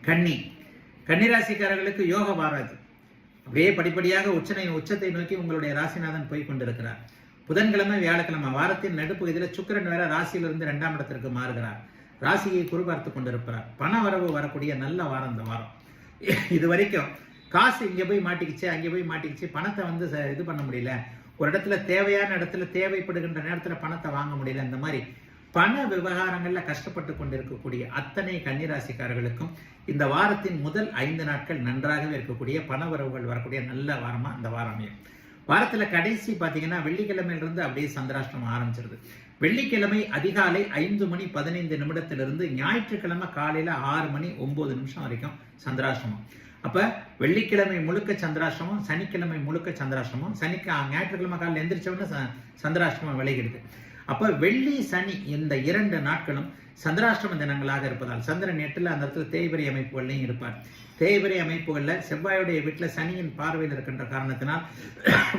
கன்னிராசிக்காரர்களுக்கு யோக வாரம் இது. அப்படியே படிப்படியாக உச்சத்தை நோக்கி உங்களுடைய ராசிநாதன் போய் கொண்டிருக்கிறார். புதன்கிழமை வியாழக்கிழமை வாரத்தின் நடுப்பகுதியில் சுக்கிரன் வேற ராசியிலிருந்து 2ஆம் இடத்திற்கு மாறுகிறார். ராசியை குறிபார்த்து கொண்டிருக்கிறார். பண வரவு வரக்கூடிய நல்ல வாரம் இந்த வாரம். இது வரைக்கும் காசு இங்க போய் மாட்டிக்கிச்சு, அங்கே போய் மாட்டிக்கிச்சு, பணத்தை வந்து இது பண்ண முடியல, ஒரு இடத்துல தேவையான இடத்துல தேவைப்படுகின்ற நேரத்துல பணத்தை வாங்க முடியல, இந்த மாதிரி பண விவகாரங்கள்ல கஷ்டப்பட்டு கொண்டிருக்கக்கூடிய அத்தனை கன்னிராசிக்காரர்களுக்கும் இந்த வாரத்தின் முதல் 5 நாட்கள் நன்றாகவே இருக்கக்கூடிய பண வரவுகள் வரக்கூடிய நல்ல வாரமா இந்த வாரம் அமையும். வாரத்துல கடைசி பாத்தீங்கன்னா வெள்ளிக்கிழமையிலிருந்து அப்படியே சந்திராஷ்டமம் ஆரம்பிச்சிருது. வெள்ளிக்கிழமை அதிகாலை 5:15 ஞாயிற்றுக்கிழமை காலையில 6:09 வரைக்கும் சந்திராஷ்டமம். அப்ப வெள்ளிக்கிழமை முழுக்க சந்திராஷ்டமம், சனிக்கிழமை முழுக்க சந்திராஷ்டமம், ஞாயிற்றுக்கிழமை காலையில் எந்திரிச்சவொன்னு சந்திராஷ்டமம் விலகிடுது. அப்ப வெள்ளி சனி இந்த 2 நாட்களும் சந்திராஷ்டம தினங்களாக இருப்பதால் சந்திரன் 8ல் அந்த இடத்துல தேய்பிரை அமைப்புகள்லையும் இருப்பார். தேய்பிரை அமைப்புகள்ல செவ்வாயுடைய வீட்டுல சனியின் பார்வையில் இருக்கின்ற காரணத்தினால்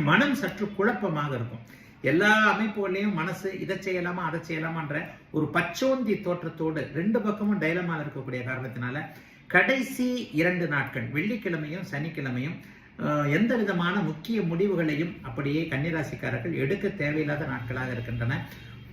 மனம் சற்று குழப்பமாக இருக்கும். எல்லா அமைப்புகள்லையும் மனசு இதை செய்யலாமா அதை செய்யலாமான்ற ஒரு பச்சோந்தி தோற்றத்தோடு 2 பக்கமும் டைலமாக இருக்கக்கூடிய காரணத்தினால கடைசி 2 நாட்கள் வெள்ளிக்கிழமையும் சனிக்கிழமையும் எந்த விதமான முக்கிய முடிவுகளையும் அப்படியே கன்னிராசிக்காரர்கள் எடுக்க தேவையில்லாத நாட்களாக இருக்கின்றன.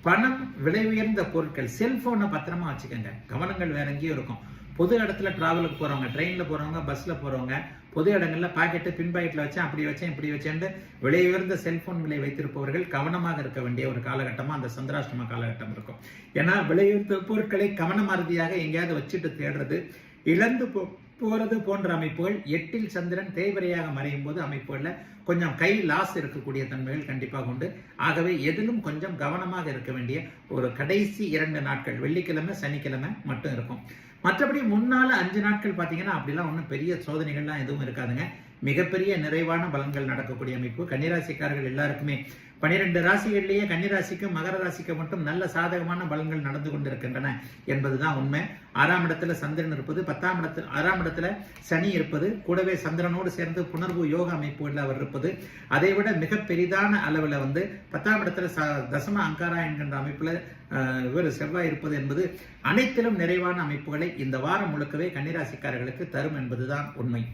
பணம், விலை உயர்ந்த பொருட்கள், செல்போனை பத்திரமா வச்சுக்கோங்க. கவனங்கள் வேற எங்கேயும் இருக்கும். பொது இடத்துல டிராவலுக்கு போறவங்க, ட்ரெயின்ல போறவங்க, பஸ்ல போறவங்க, பொது இடங்கள்ல பாக்கெட்டு பின் பாக்கெட்ல வச்சேன், அப்படி வச்சேன், இப்படி வச்சேன்னு விலை உயர்ந்த செல்போன் விலை வைத்திருப்பவர்கள் கவனமாக இருக்க வேண்டிய ஒரு காலகட்டமா அந்த சந்திராஷ்டம காலகட்டம் இருக்கும். ஏன்னா விலை உயர்ந்த பொருட்களை கவனமாரதியாக எங்கேயாவது வச்சுட்டு தேடுறது, இழந்து போறது போன்ற அமைப்புகள் 8ல் சந்திரன் தேய்பிரையாக மறையும் போது அமைப்புகள்ல கொஞ்சம் கை லாஸ் இருக்கக்கூடிய தன்மைகள் கண்டிப்பாக உண்டு. ஆகவே எதிலும் கொஞ்சம் கவனமாக இருக்க வேண்டிய ஒரு கடைசி 2 நாட்கள் வெள்ளிக்கிழமை சனிக்கிழமை மட்டும் இருக்கும். மற்றபடி முன்னால 5 நாட்கள் பாத்தீங்கன்னா அப்படிலாம் ஒன்றும் பெரிய சோதனைகள்லாம் எதுவும் இருக்காதுங்க. மிகப்பெரிய நிறைவான பலன்கள் நடக்கக்கூடிய அமைப்பு. கன்னிராசிக்காரர்கள் எல்லாருக்குமே 12 ராசிகள்லேயே கன்னிராசிக்கும் மகர ராசிக்கு மட்டும் நல்ல சாதகமான பலன்கள் நடந்து கொண்டிருக்கின்றன என்பதுதான் உண்மை. 6ஆம் இடத்துல சந்திரன் இருப்பது, 6ஆம் இடத்துல சனி இருப்பது, கூடவே சந்திரனோடு சேர்ந்து புணர்வு யோக அமைப்புகள் அவர் இருப்பது, அதை விட மிக பெரிதான அளவில் 10ஆம் இடத்துல தசம அங்காரா என்கின்ற அமைப்புல இவர் செவ்வாய் இருப்பது என்பது அனைத்திலும் நிறைவான அமைப்புகளை இந்த வாரம் முழுக்கவே கன்னிராசிக்காரர்களுக்கு தரும் என்பதுதான் உண்மை.